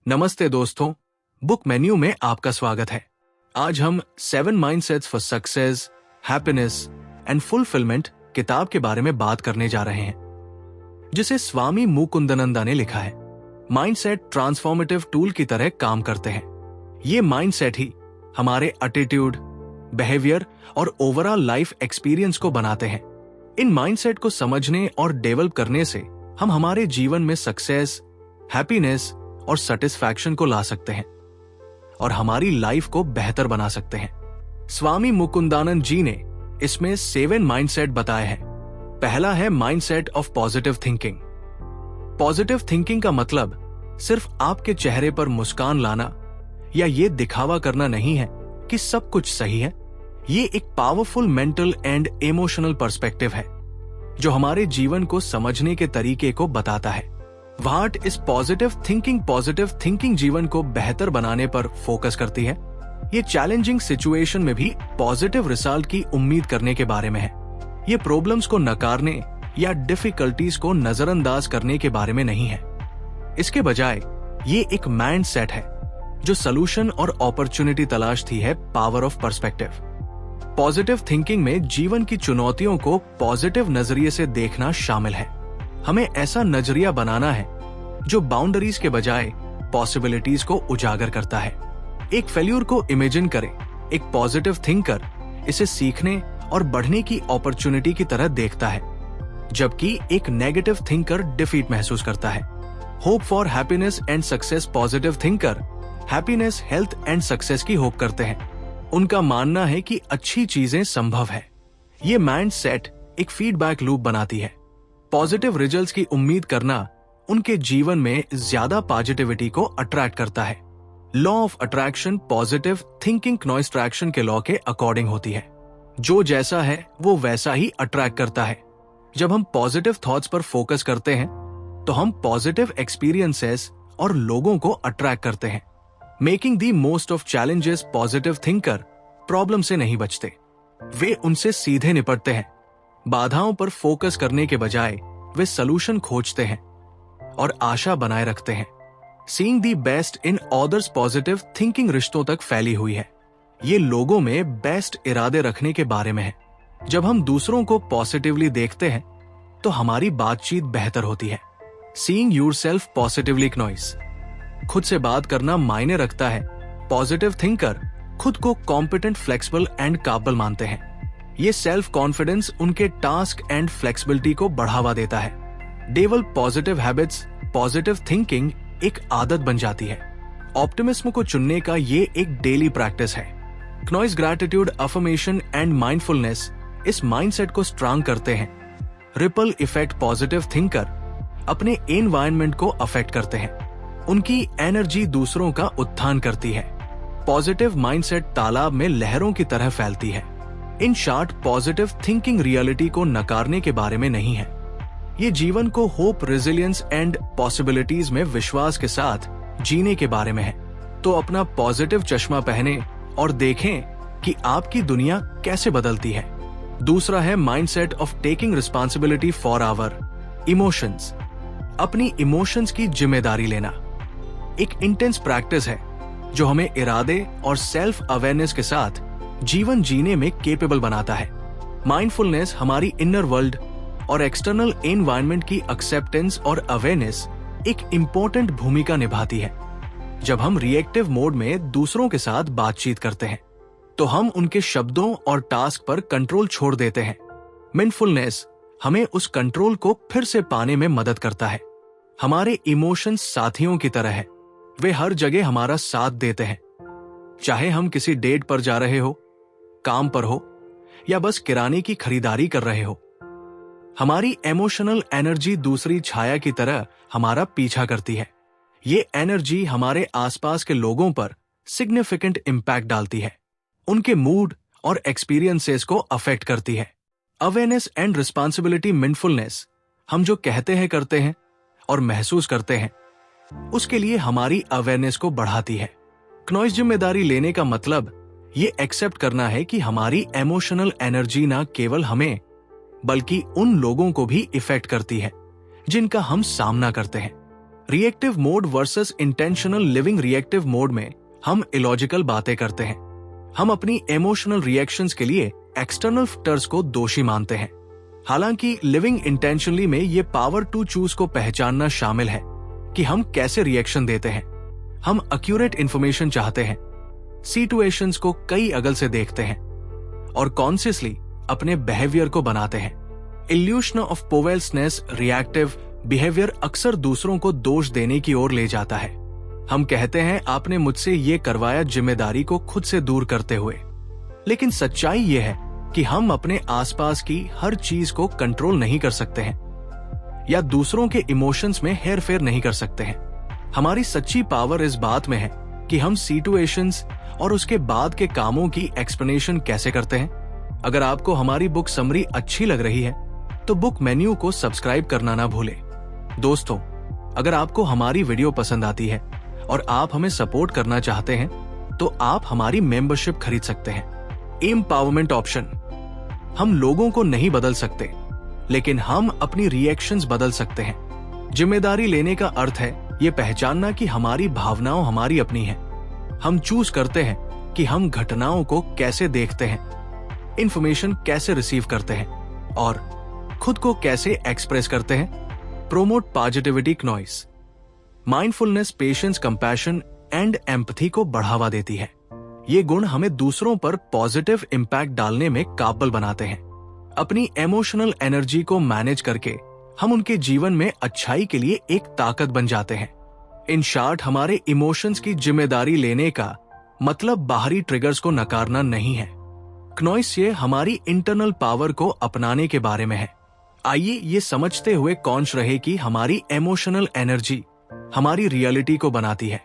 नमस्ते दोस्तों, book menu में आपका स्वागत है। आज हम 7 mindsets for success, happiness and fulfilment किताब के बारे में बात करने जा रहे हैं, जिसे स्वामी मुकुंदनंदा ने लिखा है। माइंडसेट ट्रांसफॉर्मेटिव टूल की तरह काम करते हैं। ये माइंडसेट ही हमारे एटीट्यूड, बिहेवियर और ओवरऑल लाइफ एक्सपीरियंस को बनाते हैं। इन माइंडसेट को समझने और डेवलप करने से हम हमारे जीवन में सक्सेस, हैप्पीनेस और सेटिस्फैक्शन को ला सकते हैं और हमारी लाइफ को बेहतर बना सकते हैं। स्वामी मुकुंदानंद जी ने इसमें 7 माइंडसेट बताए हैं। पहला है mindset of positive thinking. Positive thinking का मतलब सिर्फ आपके चेहरे पर मुस्कान लाना या ये दिखावा करना नहीं है कि सब कुछ सही है। ये एक powerful mental and emotional perspective है जो हमारे जीवन को समझने के तरीके को बताता है। What is positive thinking? Positive thinking जीवन को बेहतर बनाने पर फोकस करती है। ये चैलेंजिंग सिचुएशन में भी पॉजिटिव रिजल्ट की उम्मीद करने के बारे में है। ये प्रॉब्लम्स को नकारने या डिफिकल्टीज को नजरअंदाज करने के बारे में नहीं है। इसके बजाय ये एक माइंडसेट है जो सॉल्यूशन और अपॉर्चुनिटी तलाशती है। Power of perspective. Positive thinking में जीवन की चुनौतियों को पॉजिटिव नजरिए से देखना शामिल है। हमें ऐसा नजरिया बनाना है जो बाउंड्रीज के बजाय पॉसिबिलिटीज को उजागर करता है। एक फेल्यूर को इमेजिन करें। एक पॉजिटिव थिंकर इसे सीखने और बढ़ने की अपॉर्चुनिटी की तरह देखता है, जबकि एक नेगेटिव थिंकर डिफीट महसूस करता है। Hope for happiness and success. Positive thinker happiness, health and success की होप करते हैं। उनका मानना है कि अच्छी चीजें संभव है। ये माइंडसेट एक फीडबैक लूप बनाती है। पॉजिटिव रिजल्ट्स की उम्मीद करना उनके जीवन में ज्यादा पॉजिटिविटी को अट्रैक्ट करता है। Law of attraction positive thinking noise attraction के लॉ के अकॉर्डिंग होती है। जो जैसा है वो वैसा ही अट्रैक्ट करता है। जब हम पॉजिटिव थॉट्स पर फोकस करते हैं तो हम पॉजिटिव एक्सपीरियंसेस और लोगों को अट्रैक्ट करते हैं। Making the most of challenges. Positive thinker problem से नहीं बचते, वे उनसे सीधे निपटते हैं। बाधाओं पर फोकस करने के बजाय वे सलूशन खोजते हैं और आशा बनाए रखते हैं। Seeing the best in others. Positive thinking रिश्तों तक फैली हुई है। ये लोगों में बेस्ट इरादे रखने के बारे में है। जब हम दूसरों को पॉजिटिवली देखते हैं तो हमारी बातचीत बेहतर होती है। Seeing yourself positively. नॉइस। खुद से बात करना मायने रखता है। पॉजिटिव थिंकर खुद को कॉम्पिटेंट, फ्लेक्सिबल एंड काबिल मानते हैं। ये सेल्फ कॉन्फिडेंस उनके टास्क एंड फ्लेक्सिबिलिटी को बढ़ावा देता है। Develop positive habits. Positive thinking एक आदत बन जाती है। ऑप्टिमिज्म को चुनने का ये एक डेली प्रैक्टिस है। Noise, gratitude, affirmation and mindfulness इस माइंडसेट को स्ट्रांग करते हैं। Ripple effect. पॉजिटिव थिंकर अपने एनवायरनमेंट को अफेक्ट करते हैं। उनकी एनर्जी दूसरों का उत्थान करती है। पॉजिटिव माइंडसेट तालाब में लहरों की तरह फैलती है। In short, positive thinking reality को नकारने के बारे में नहीं है। ये जीवन को होप, रेजिलियंस एंड पॉसिबिलिटीज में विश्वास के साथ जीने के बारे में है। तो अपना पॉजिटिव चश्मा पहने और देखें कि आपकी दुनिया कैसे बदलती है। दूसरा है mindset of taking responsibility for our emotions. अपनी इमोशंस की जिम्मेदारी लेना एक इंटेंस प्रैक्टिस है जो हमें इरादे और सेल्फ अवेयरनेस के साथ जीवन जीने में केपेबल बनाता है। माइंडफुलनेस हमारी इनर वर्ल्ड और एक्सटर्नल एनवायरनमेंट की एक्सेप्टेंस और अवेयरनेस एक इंपॉर्टेंट भूमिका निभाती है। जब हम रिएक्टिव मोड में दूसरों के साथ बातचीत करते हैं तो हम उनके शब्दों और टास्क पर कंट्रोल छोड़ देते हैं। माइंडफुलनेस हमें उस कंट्रोल को फिर से पाने में मदद करता है। हमारे इमोशंस साथियों की तरह है। वे हर जगह हमारा साथ देते हैं, चाहे हम किसी डेट पर जा रहे हो, काम पर हो या बस किराने की खरीदारी कर रहे हो। हमारी इमोशनल एनर्जी दूसरी छाया की तरह हमारा पीछा करती है। ये एनर्जी हमारे आसपास के लोगों पर सिग्निफिकेंट इम्पैक्ट डालती है, उनके मूड और एक्सपीरियंसेस को अफेक्ट करती है। Awareness and responsibility. माइंडफुलनेस हम जो कहते हैं, करते हैं और महसूस करते हैं उसके लिए हमारी अवेयरनेस को बढ़ाती है। नॉइज, जिम्मेदारी लेने का मतलब ये एक्सेप्ट करना है कि हमारी इमोशनल एनर्जी ना केवल हमें बल्कि उन लोगों को भी इफेक्ट करती है जिनका हम सामना करते हैं। Reactive mode versus intentional living. Reactive mode में हम इलॉजिकल बातें करते हैं। हम अपनी इमोशनल रिएक्शंस के लिए एक्सटर्नल फैक्टर्स को दोषी मानते हैं। हालांकि लिविंग इंटेंशनली में ये पावर टू चूज को पहचानना शामिल है कि हम कैसे रिएक्शन देते हैं। हम एक्यूरेट इंफॉर्मेशन चाहते हैं, सिचुएशंस को कई एंगल से देखते हैं और कॉन्शियसली अपने बिहेवियर को बनाते हैं। इल्यूशन ऑफ पोवेल्सनेस रिएक्टिव बिहेवियर अक्सर दूसरों को दोष देने की ओर ले जाता है। हम कहते हैं आपने मुझसे ये करवाया, जिम्मेदारी को खुद से दूर करते हुए। लेकिन सच्चाई ये है कि हम अपने आसपास की हर चीज को कंट्रोल नहीं कर सकते हैं या दूसरों के इमोशंस में हेरफेर नहीं कर सकते हैं। हमारी सच्ची पावर इस बात में है कि हम सिचुएशंस और उसके बाद के कामों की एक्सप्लेनेशन कैसे करते हैं। अगर आपको हमारी बुक समरी अच्छी लग रही है तो बुक मेन्यू को सब्सक्राइब करना ना भूलें। दोस्तों, अगर आपको हमारी वीडियो पसंद आती है और आप हमें सपोर्ट करना चाहते हैं तो आप हमारी मेंबरशिप खरीद सकते हैं। Empowerment option. हम लोगों को नहीं बदल सकते, लेकिन हम अपनी रिएक्शंस बदल सकते हैं। जिम्मेदारी लेने का अर्थ है ये पहचानना कि हमारी भावनाओं हमारी अपनी हैं। हम चूज करते हैं कि हम घटनाओं को कैसे देखते हैं, इंफॉर्मेशन कैसे रिसीव करते हैं और खुद को कैसे एक्सप्रेस करते हैं। Promote positivity. क्नॉइस mindfulness patience compassion and empathy को बढ़ावा देती है। ये गुण हमें दूसरों पर पॉजिटिव इंपैक्ट डालने में काबिल बनाते हैं। अपनी इमोशनल एनर्जी को मैनेज करके हम उनके जीवन में अच्छाई के लिए एक ताकत बन जाते हैं। इन शॉर्ट, हमारे इमोशंस की जिम्मेदारी लेने का मतलब बाहरी ट्रिगर्स को नकारना नहीं है। क्नॉइस ये हमारी इंटरनल पावर को अपनाने के बारे में है। आइए ये समझते हुए कॉन्श रहे कि हमारी इमोशनल एनर्जी हमारी रियलिटी को बनाती है।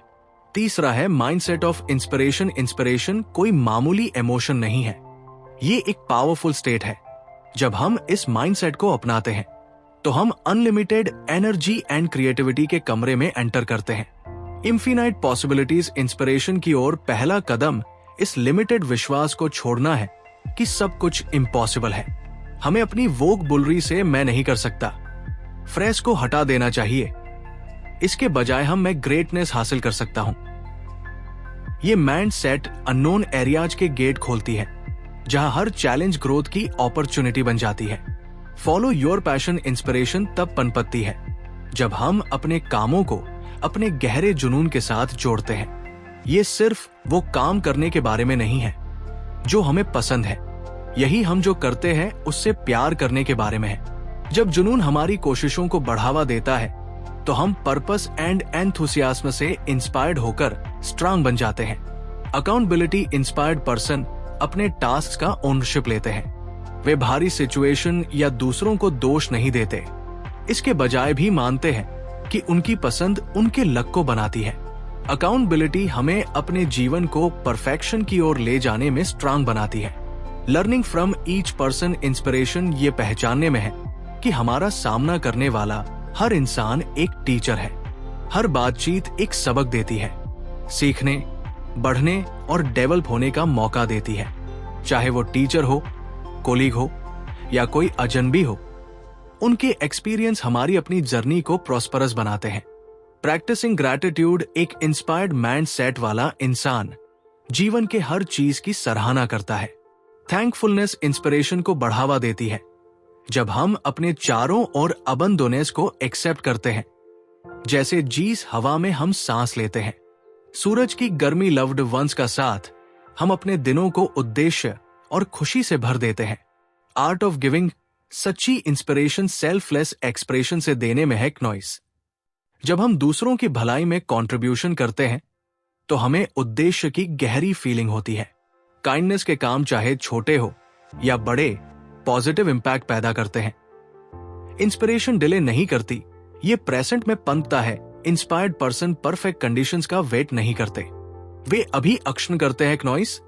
तीसरा है माइंडसेट ऑफ इंस्पिरेशन। इंस्पिरेशन कोई मामूली इमोशन नहीं है, ये एक पावरफुल स्टेट है। जब हम इस माइंडसेट को अपनाते हैं तो हम अनलिमिटेड एनर्जी एंड क्रिएटिविटी के कमरे में एंटर करते हैं। Infinite possibilities. इंस्पिरेशन की ओर पहला कदम इस लिमिटेड विश्वास को छोड़ना है कि सब कुछ इम्पॉसिबल है। हमें अपनी वोग बुलरी से मैं नहीं कर सकता फ्रेज को हटा देना चाहिए। इसके बजाय मैं ग्रेटनेस हासिल कर सकता हूं। ये माइंड सेट अननोन एरियाज के गेट खोलती है जहां हर चैलेंज ग्रोथ की अपॉर्चुनिटी बन जाती है। Follow your passion. इंस्पिरेशन तब पनपती है जब हम अपने कामों को अपने गहरे जुनून के साथ जोड़ते हैं। ये सिर्फ वो काम करने के बारे में नहीं है जो हमें पसंद है, यही हम जो करते हैं उससे प्यार करने के बारे में है। जब जुनून हमारी कोशिशों को बढ़ावा देता है तो हम पर्पस एंड एंथुसियाज्म से इंस्पायर्ड होकर स्ट्रांग बन जाते हैं। अकाउंटेबिलिटी। इंस्पायर्ड पर्सन अपने टास्क का ओनरशिप लेते हैं। वे भारी सिचुएशन या दूसरों को दोष नहीं देते, इसके बजाय भी मानते हैं कि उनकी पसंद उनके लक को बनाती है। अकाउंटेबिलिटी हमें अपने जीवन को परफेक्शन की ओर ले जाने में स्ट्रांग बनाती है। Learning from each person. Inspiration ये पहचानने में है कि हमारा सामना करने वाला हर इंसान एक टीचर है। हर बातचीत एक सबक देती है, सीखने, बढ़ने और डेवलप होने का मौका देती है। चाहे वो टीचर हो, कोलीग हो या कोई अजनबी हो, उनके एक्सपीरियंस हमारी अपनी जर्नी को प्रॉस्परस बनाते हैं। Practising gratitude. एक इंस्पायर्ड माइंड सेट वाला इंसान जीवन के हर चीज की सराहना करता है। थैंकफुलनेस। इंस्पिरेशन को बढ़ावा देती है जब हम अपने चारों ओर अबंडोनेस को एक्सेप्ट करते हैं। जैसे जीस हवा में हम सांस लेते हैं, सूरज की गर्मी, लव्ड वंस का साथ, हम अपने दिनों को उद्देश्य और खुशी से भर देते हैं। Art of giving. सच्ची इंस्पिरेशन सेल्फलेस एक्सप्रेशन से देने में है। क्नॉइस। जब हम दूसरों की भलाई में कंट्रीब्यूशन करते हैं तो हमें उद्देश्य की गहरी फीलिंग होती है। काइंडनेस के काम चाहे छोटे हो या बड़े, पॉजिटिव इंपैक्ट पैदा करते हैं। इंस्पिरेशन डिले नहीं करती, ये प्रेजेंट में पनपता है। इंस्पायर्ड पर्सन परफेक्ट कंडीशंस का वेट नहीं करते, वे अभी एक्शन करते हैं। क्नॉइस।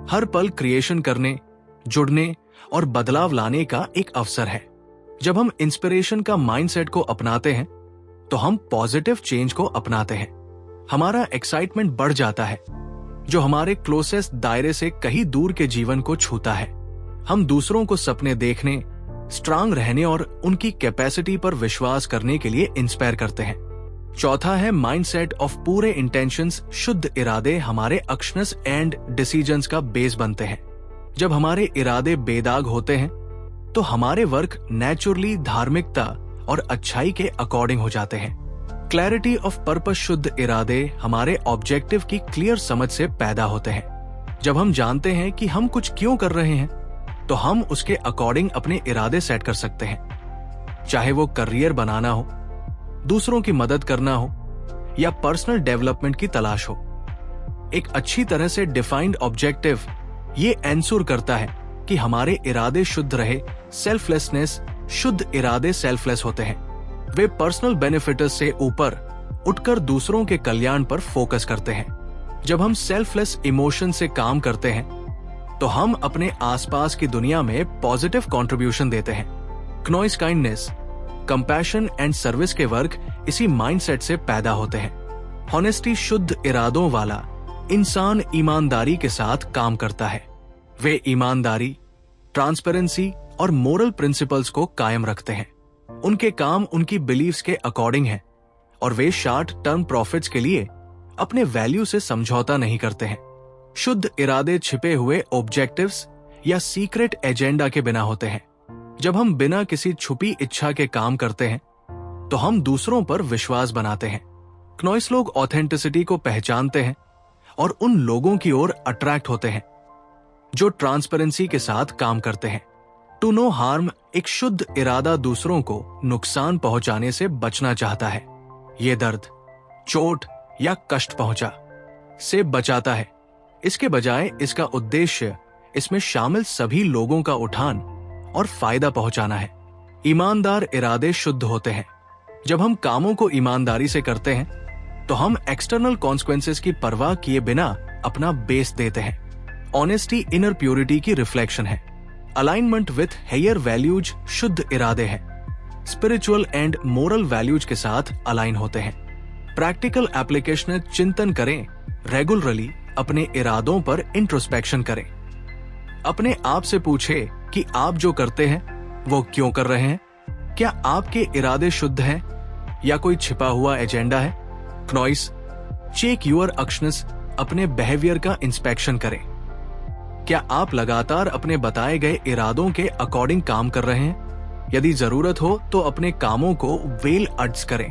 हर पल क्रिएशन करने, जुड़ने और बदलाव लाने का एक अवसर है। जब हम इंस्पिरेशन का माइंडसेट को अपनाते हैं तो हम पॉजिटिव चेंज को अपनाते हैं। हमारा एक्साइटमेंट बढ़ जाता है जो हमारे क्लोसेस्ट दायरे से कहीं दूर के जीवन को छूता है। हम दूसरों को सपने देखने, स्ट्रांग रहने और उनकी कैपेसिटी पर विश्वास करने के लिए इंस्पायर करते हैं। चौथा है माइंडसेट ऑफ पूरे इंटेंशंस। शुद्ध इरादे हमारे एक्शंस एंड डिसीजंस का बेस बनते हैं। जब हमारे इरादे बेदाग होते हैं तो हमारे वर्क नेचुरली धार्मिकता और अच्छाई के अकॉर्डिंग हो जाते हैं। Clarity of purpose. शुद्ध इरादे हमारे ऑब्जेक्टिव की क्लियर समझ से पैदा होते हैं। जब हम जानते हैं कि हम कुछ क्यों कर रहे हैं तो हम उसके अकॉर्डिंग अपने इरादे सेट कर सकते हैं। चाहे वो करियर बनाना हो, दूसरों की मदद करना हो या पर्सनल डेवलपमेंट की तलाश हो। एक अच्छी तरह से डिफाइंड ऑब्जेक्टिव ये एंश्योर करता है कि हमारे इरादे शुद्ध रहे। सेल्फलेसनेस। शुद्ध इरादे सेल्फलेस होते हैं। वे पर्सनल बेनिफिट्स से ऊपर उठकर दूसरों के कल्याण पर फोकस करते हैं। जब हम सेल्फलेस इमोशन से काम करते हैं तो हम अपने आसपास की दुनिया में पॉजिटिव कंट्रीब्यूशन देते हैं। क्नॉइस काइंडनेस, कंपैशन एंड सर्विस के वर्क इसी माइंडसेट से पैदा होते हैं। हॉनेस्टी। शुद्ध इरादों वाला इंसान ईमानदारी के साथ काम करता है। वे ईमानदारी, ट्रांसपेरेंसी और मोरल प्रिंसिपल्स को कायम रखते हैं। उनके काम उनकी बिलीव्स के अकॉर्डिंग है और वे शॉर्ट टर्म प्रॉफिट्स के लिए अपने वैल्यू से समझौता नहीं करते हैं। शुद्ध इरादे छिपे हुए ऑब्जेक्टिव्स या सीक्रेट एजेंडा के बिना होते हैं। जब हम बिना किसी छुपी इच्छा के काम करते हैं तो हम दूसरों पर विश्वास बनाते हैं। क्नॉइस लोग ऑथेंटिसिटी को पहचानते हैं और उन लोगों की ओर अट्रैक्ट होते हैं जो ट्रांसपेरेंसी के साथ काम करते हैं। To no harm. एक शुद्ध इरादा दूसरों को नुकसान पहुंचाने से बचना चाहता है। ये दर्द, चोट या कष्ट पहुंचा से बचाता है। इसके बजाय इसका उद्देश्य इसमें शामिल सभी लोगों का उठान और फायदा पहुंचाना है। ईमानदार इरादे शुद्ध होते हैं। जब हम कामों को ईमानदारी से करते हैं तो हम एक्सटर्नल कॉन्सिक्वेंसेस की परवाह किए बिना अपना बेस देते हैं। ऑनेस्टी इनर प्योरिटी की रिफ्लेक्शन है। Alignment with higher values. शुद्ध इरादे हैं स्पिरिचुअल एंड मोरल वैल्यूज के साथ अलाइन होते हैं। Practical application. चिंतन करें। रेगुलरली अपने इरादों पर इंट्रोस्पेक्शन करें। अपने आप से पूछे कि आप जो करते हैं वो क्यों कर रहे हैं। क्या आपके इरादे शुद्ध हैं या कोई छिपा हुआ एजेंडा है। क्नॉइस। Check your actions. अपने बिहेवियर का इंस्पेक्शन करें। क्या आप लगातार अपने बताए गए इरादों के अकॉर्डिंग काम कर रहे हैं। यदि जरूरत हो तो अपने कामों को वेल एडजस्ट करें।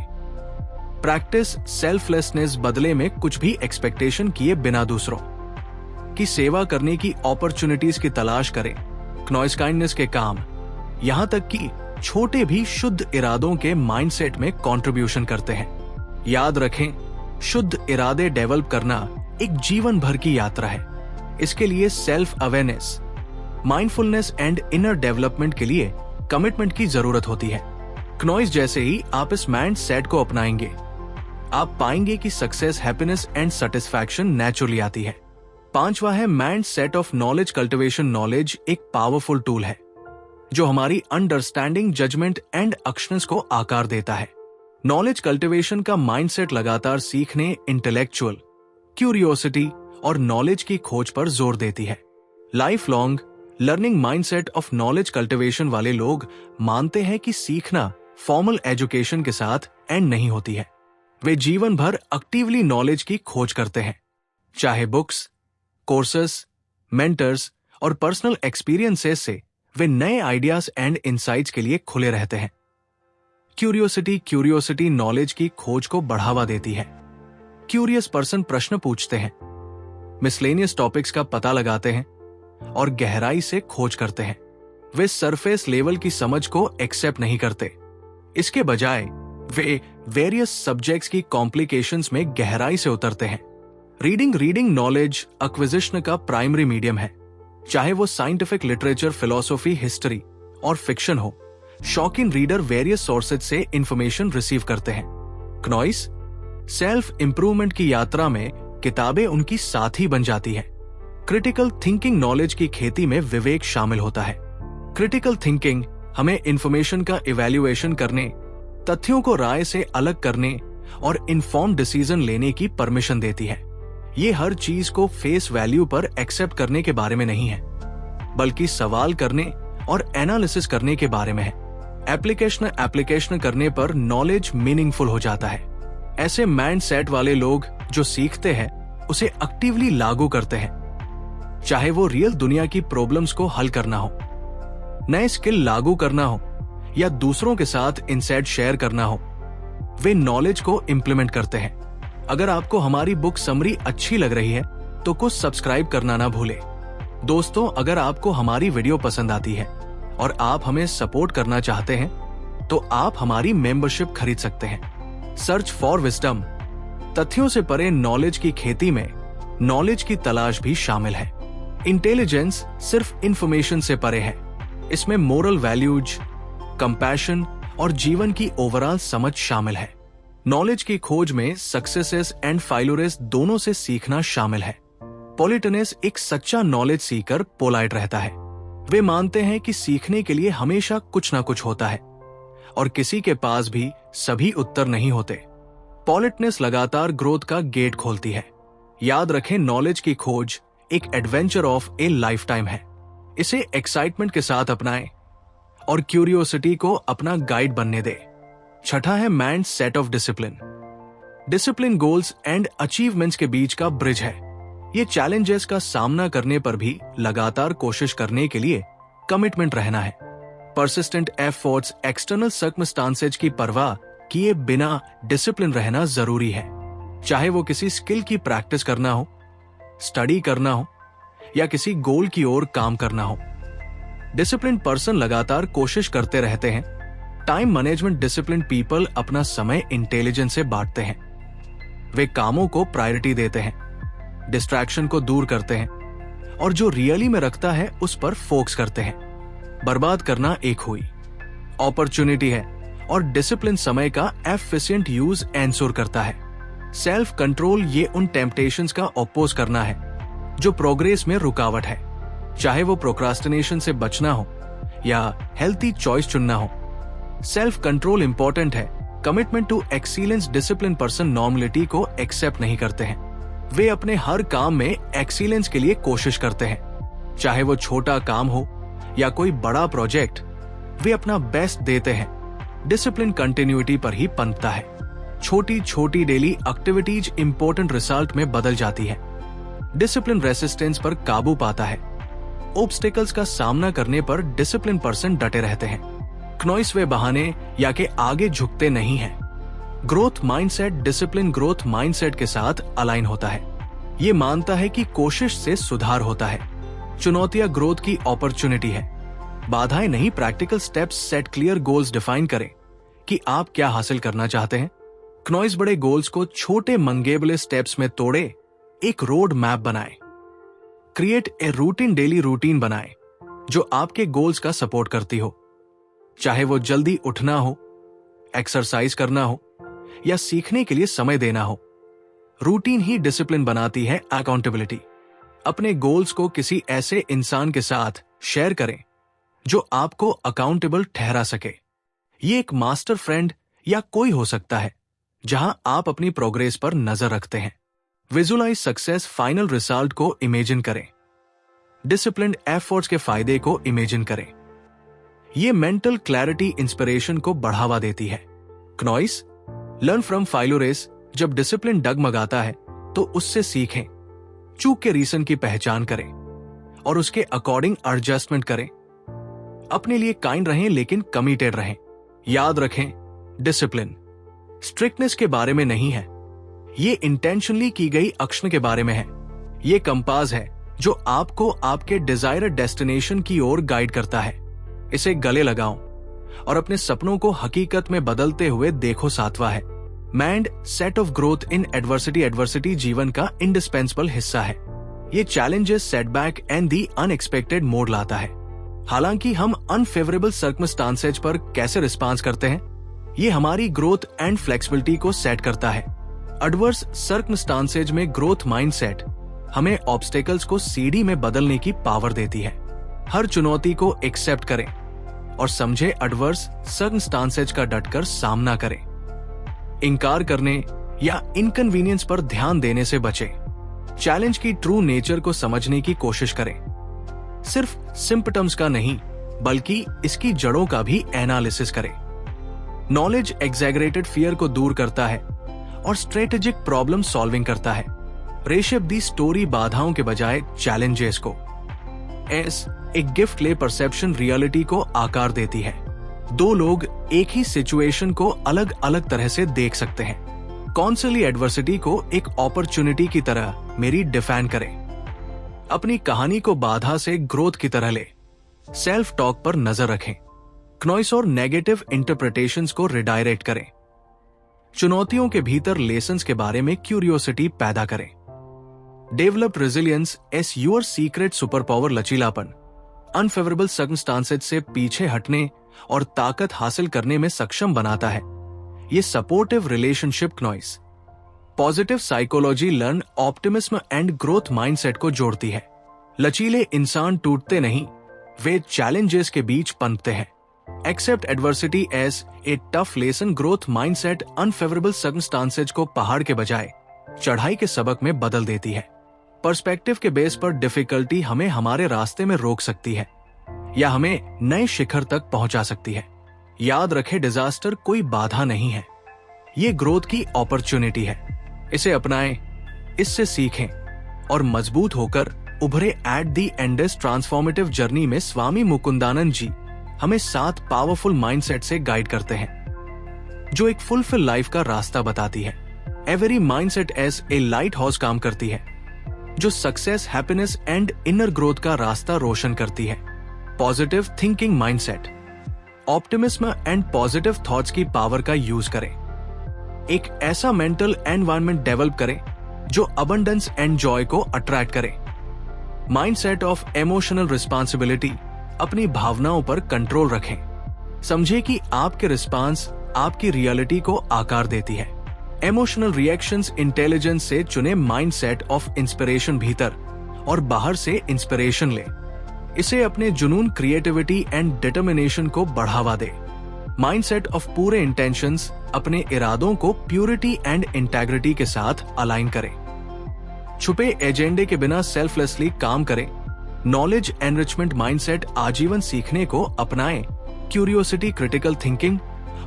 Practice selflessness. बदले में कुछ भी एक्सपेक्टेशन किए बिना दूसरों की सेवा करने की अपॉर्चुनिटीज की तलाश करें। क्नॉइस काइंडनेस के काम यहां तक कि छोटे भी शुद्ध इरादों के माइंडसेट में कंट्रीब्यूशन करते हैं। याद रखें, शुद्ध इरादे डेवलप करना एक जीवन भर की यात्रा है। इसके लिए self awareness, mindfulness and inner development के लिए कमिटमेंट की जरूरत होती है। क्नॉइस जैसे ही आप इस माइंड सेट को अपनाएंगे आप पाएंगे कि success, happiness and satisfaction naturally आती है। पांचवा है mind set of knowledge cultivation. Knowledge एक पावरफुल टूल है जो हमारी अंडरस्टैंडिंग, जजमेंट एंड एक्शंस को आकार देता है। नॉलेज कल्टिवेशन का माइंडसेट लगातार सीखने, इंटेलेक्चुअल क्यूरियोसिटी और नॉलेज की खोज पर जोर देती है। Life long learning mindset of knowledge cultivation वाले लोग मानते हैं कि सीखना फॉर्मल एजुकेशन के साथ एंड नहीं होती है। वे जीवन भर एक्टिवली नॉलेज की खोज करते हैं, चाहे बुक्स, कोर्सेस, मेंटर्स और पर्सनल एक्सपीरियंसेस से वे नए आइडियाज एंड इंसाइट्स के लिए खुले रहते हैं। क्यूरियोसिटी नॉलेज की खोज को बढ़ावा देती है। क्यूरियस पर्सन प्रश्न पूछते हैं, मिसलेनियस टॉपिक्स का पता लगाते हैं और गहराई से खोज करते हैं। वे सरफेस लेवल की समझ को एक्सेप्ट नहीं करते। इसके बजाय वे वेरियस सब्जेक्ट्स की कॉम्प्लिकेशंस में गहराई से उतरते हैं। रीडिंग नॉलेज एक्विजिशन का प्राइमरी मीडियम है, चाहे वो साइंटिफिक लिटरेचर, फिलॉसफी, हिस्ट्री और फिक्शन हो। शौकीन रीडर वेरियस सोर्सेज से इंफॉर्मेशन रिसीव करते हैं। क्नॉइस सेल्फ इंप्रूवमेंट की यात्रा में किताबें उनकी साथी बन जाती है। क्रिटिकल थिंकिंग नॉलेज की खेती में विवेक शामिल होता है। क्रिटिकल थिंकिंग हमें इंफॉर्मेशन का इवैल्यूएशन करने, तथ्यों को राय से अलग करने और इन्फॉर्म डिसीजन लेने की परमिशन देती है। ये हर चीज को फेस वैल्यू पर एक्सेप्ट करने के बारे में नहीं है, बल्कि सवाल करने और एनालिसिस करने के बारे में है। एप्लीकेशन करने पर नॉलेज मीनिंगफुल हो जाता है। ऐसे माइंडसेट वाले लोग जो सीखते हैं उसे एक्टिवली लागू करते हैं, चाहे वो रियल दुनिया की प्रॉब्लम्स को हल करना हो, नए स्किल लागू करना हो या दूसरों के साथ इनसाइट शेयर करना हो, वे नॉलेज को इंप्लीमेंट करते हैं। अगर आपको हमारी बुक समरी अच्छी लग रही है तो कुछ सब्सक्राइब करना ना भूले। दोस्तों, अगर आपको हमारी वीडियो पसंद आती है और आप हमें सपोर्ट करना चाहते हैं तो आप हमारी मेंबरशिप खरीद सकते हैं। सर्च फॉर विजडम, तथ्यों से परे नॉलेज की खेती में नॉलेज की तलाश भी शामिल है। इंटेलिजेंस सिर्फ इंफॉर्मेशन से परे है, इसमें मोरल वैल्यूज, कंपैशन और जीवन की ओवरऑल समझ शामिल है। नॉलेज की खोज में सक्सेसेस एंड फेल्यूर्स दोनों से सीखना शामिल है। पॉलिटनेस एक सच्चा नॉलेज सीकर पोलाइट रहता है। वे मानते हैं कि सीखने के लिए हमेशा कुछ ना कुछ होता है और किसी के पास भी सभी उत्तर नहीं होते। पॉलिटनेस लगातार ग्रोथ का गेट खोलती है। याद रखें, नॉलेज की खोज एक adventure of A life time है। इसे एक्साइटमेंट के साथ अपनाएं और क्यूरियोसिटी को अपना गाइड बनने दे। छठा है mind set of discipline. Discipline goals and achievements के बीच का ब्रिज है। ये चैलेंजेस का सामना करने पर भी लगातार कोशिश करने के लिए कमिटमेंट रहना है। परसिस्टेंट एफर्ट्स एक्सटर्नल सर्कमस्टांसेस की परवाह किए बिना डिसिप्लिन रहना जरूरी है। चाहे वो किसी स्किल की प्रैक्टिस करना हो, स्टडी करना हो या किसी गोल की ओर काम करना हो। डिसिप्लिन पर्सन लगातार कोशिश करते रहते हैं। टाइम मैनेजमेंट डिसिप्लिन पीपल अपना समय इंटेलिजेंस से बांटते हैं। वे कामों को प्रायोरिटी देते हैं, डिस्ट्रैक्शन को दूर करते हैं और जो रियली में रखता है उस पर फोकस करते हैं। बर्बाद करना एक हुई अपॉर्चुनिटी है और डिसिप्लिन समय का एफिशिएंट यूज एंश्योर करता है। सेल्फ कंट्रोल ये उन टेम्पटेशंस का अपोज करना है जो प्रोग्रेस में रुकावट है, चाहे वो प्रोक्रास्टिनेशन से बचना हो या हेल्थी चॉइस चुनना हो। सेल्फ कंट्रोल इंपॉर्टेंट है। Commitment to excellence discipline person normality को एक्सेप्ट नहीं करते हैं। वे अपने हर काम में एक्सीलेंस के लिए कोशिश करते हैं, चाहे वो छोटा काम हो या कोई बड़ा प्रोजेक्ट। वे अपना बेस्ट देते हैं। डिसिप्लिन कंटिन्यूटी पर ही पनपता है। छोटी छोटी डेली एक्टिविटीज इंपॉर्टेंट रिजल्ट में बदल जाती है। डिसिप्लिन रेसिस्टेंस पर काबू पाता है। ऑब्स्टिकल्स का सामना करने पर डिसिप्लिन पर्सन डटे रहते हैं। क्नॉइस वे बहाने या के आगे झुकते नहीं हैं। Growth mindset discipline growth mindset के साथ अलाइन होता है। ये मानता है कि कोशिश से सुधार होता है। चुनौतियां ग्रोथ की अपॉर्चुनिटी है। बाधाएं नहीं, practical steps set. Clear goals define करें कि आप क्या हासिल करना चाहते हैं। क्नॉइस बड़े गोल्स को छोटे मंगेबले स्टेप्स में तोड़े एक रोड मैप बनाए। Create a routine daily routine बनाए जो आपके गोल्स का सपोर्ट करती हो, चाहे वो जल्दी उठना हो, एक्सरसाइज करना हो या सीखने के लिए समय देना हो। रूटीन ही डिसिप्लिन बनाती है अकाउंटेबिलिटी। अपने गोल्स को किसी ऐसे इंसान के साथ शेयर करें जो आपको अकाउंटेबल ठहरा सके। ये एक मास्टर फ्रेंड या कोई हो सकता है जहां आप अपनी प्रोग्रेस पर नजर रखते हैं। विजुअलाइज सक्सेस फाइनल रिजल्ट को इमेजिन करें। डिसिप्लिन्ड एफर्ट्स के फायदे को इमेजिन करें। ये मेंटल क्लैरिटी इंस्पिरेशन को बढ़ावा देती है। क्नॉइस लर्न फ्रॉम फेल्यूर्स। जब डिसिप्लिन डगमगाता है तो उससे सीखें। चूक के रीजन की पहचान करें और उसके अकॉर्डिंग एडजस्टमेंट करें। अपने लिए काइंड रहें लेकिन कमिटेड रहें। याद रखें, डिसिप्लिन स्ट्रिक्टनेस के बारे में नहीं है, ये इंटेंशनली की गई एक्शन के बारे में है। ये कंपास है जो आपको आपके डिजायर्ड डेस्टिनेशन की ओर गाइड करता है। इसे गले लगाओ और अपने सपनों को हकीकत में बदलते हुए देखो। सातवां है mind set of growth in adversity. Adversity जीवन का इंडिस्पेंसिबल हिस्सा है। ये challenges, setback and the unexpected mode लाता है। हालांकि हम अनफेवरेबल सर्कमस्टांसेस पर कैसे रिस्पॉन्स करते हैं, ये हमारी ग्रोथ एंड फ्लेक्सिबिलिटी को सेट करता है। एडवर्स सर्कमस्टांसेस में ग्रोथ माइंडसेट हमें ऑब्स्टेकल्स को सीढ़ी में बदलने की पावर देती है। हर चुनौती को एक्सेप्ट करें और समझे एडवर्स सर्कमस्टांसेस का डटकर सामना करें। इनकार करने या इनकन्वीनियंस पर ध्यान देने से बचें। चैलेंज की ट्रू नेचर को समझने की कोशिश करें। सिर्फ सिम्पटम्स का नहीं बल्कि इसकी जड़ों का भी एनालिसिस करें। नॉलेज एग्जैगरेटेड फियर को दूर करता है और स्ट्रेटेजिक प्रॉब्लम सॉल्विंग करता है। रेशेप दी स्टोरी बाधाओं के बजाय चैलेंजेस को। एस एक गिफ्ट ले परसेप्शन रियलिटी को आकार देती है। दो लोग एक ही सिचुएशन को अलग अलग तरह से देख सकते हैं। कौनसली एडवर्सिटी को एक अपॉर्चुनिटी की तरह मेरी डिफाइन करें। अपनी कहानी को बाधा से ग्रोथ की तरह ले। सेल्फ टॉक पर नजर रखें। नॉइस और नेगेटिव इंटरप्रिटेशंस को रिडायरेक्ट करें। चुनौतियों के भीतर लेसन्स के बारे में क्यूरियोसिटी पैदा करें। Develop resilience S your secret super power. लचीलापन अनफेवरेबल सर्कमस्टांसेस से पीछे हटने और ताकत हासिल करने में सक्षम बनाता है। ये supportive relationship noise. Positive psychology learn optimism and growth mindset को जोड़ती है। लचीले इंसान टूटते नहीं, वे चैलेंजेस के बीच पनपते हैं। Accept adversity as a tough lesson. Growth mindset unfavourable circumstances को पहाड़ के बजाय चढ़ाई के सबक में बदल देती है। पर्सपेक्टिव के बेस पर डिफिकल्टी हमें हमारे रास्ते में रोक सकती है या हमें नए शिखर तक पहुंचा सकती है। याद रखें, डिजास्टर कोई बाधा नहीं है, ये ग्रोथ की अपॉर्चुनिटी है। इसे अपनाएं, इससे सीखें और मजबूत होकर उभरे। At the Andes transformative journey में स्वामी मुकुंदानंद जी हमें 7 पावरफुल माइंडसेट से गाइड करते हैं जो एक फुलफिल लाइफ का रास्ता बताती है। Every mindset as a lighthouse काम करती है जो success, happiness and inner growth का रास्ता रोशन करती है। Positive thinking mindset optimism and positive thoughts की पावर का यूज करें। एक ऐसा मेंटल एनवायरनमेंट डेवलप करें जो अबंडेंस एंड जॉय को अट्रैक्ट करे। माइंडसेट ऑफ इमोशनल रिस्पॉन्सिबिलिटी अपनी भावनाओं पर कंट्रोल रखें। समझे कि आपके रिस्पांस आपकी रियलिटी को आकार देती है। इमोशनल रिएक्शंस इंटेलिजेंस से चुने। माइंडसेट ऑफ इंस्पिरेशन भीतर और बाहर से इंस्पिरेशन ले। इसे अपने जुनून, क्रिएटिविटी एंड डिटर्मिनेशन को बढ़ावा दे। माइंडसेट ऑफ पूरे इंटेंशंस अपने इरादों को प्यूरिटी एंड इंटेग्रिटी के साथ अलाइन करें। छुपे एजेंडे के बिना सेल्फलेसली काम करें। नॉलेज एनरिचमेंट माइंडसेट आजीवन सीखने को अपनाएं। क्यूरियोसिटी, क्रिटिकल थिंकिंग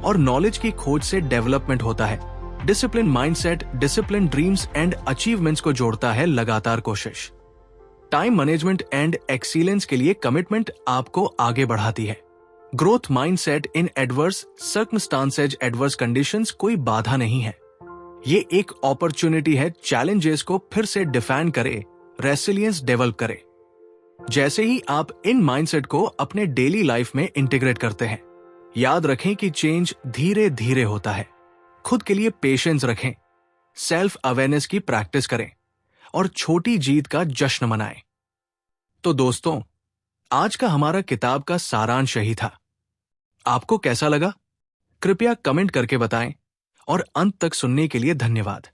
और नॉलेज की खोज से डेवलपमेंट होता है। Discipline mindset discipline dreams and achievements को जोड़ता है लगातार कोशिश। टाइम मैनेजमेंट एंड एक्सीलेंस के लिए कमिटमेंट आपको आगे बढ़ाती है। Growth mindset in adverse circumstances. Adverse conditions कोई बाधा नहीं है, ये एक अपॉर्चुनिटी है। चैलेंजेस को फिर से डिफाइन करे, रेसिलियंस डेवलप करे। जैसे ही आप इन माइंडसेट को अपने डेली लाइफ में इंटीग्रेट करते हैं, याद रखें कि चेंज धीरे धीरे होता है। खुद के लिए पेशेंस रखें, सेल्फ अवेयरनेस की प्रैक्टिस करें और छोटी जीत का जश्न मनाएं। तो दोस्तों, आज का हमारा किताब का सारांश यही था। आपको कैसा लगा? कृपया कमेंट करके बताएं और अंत तक सुनने के लिए धन्यवाद।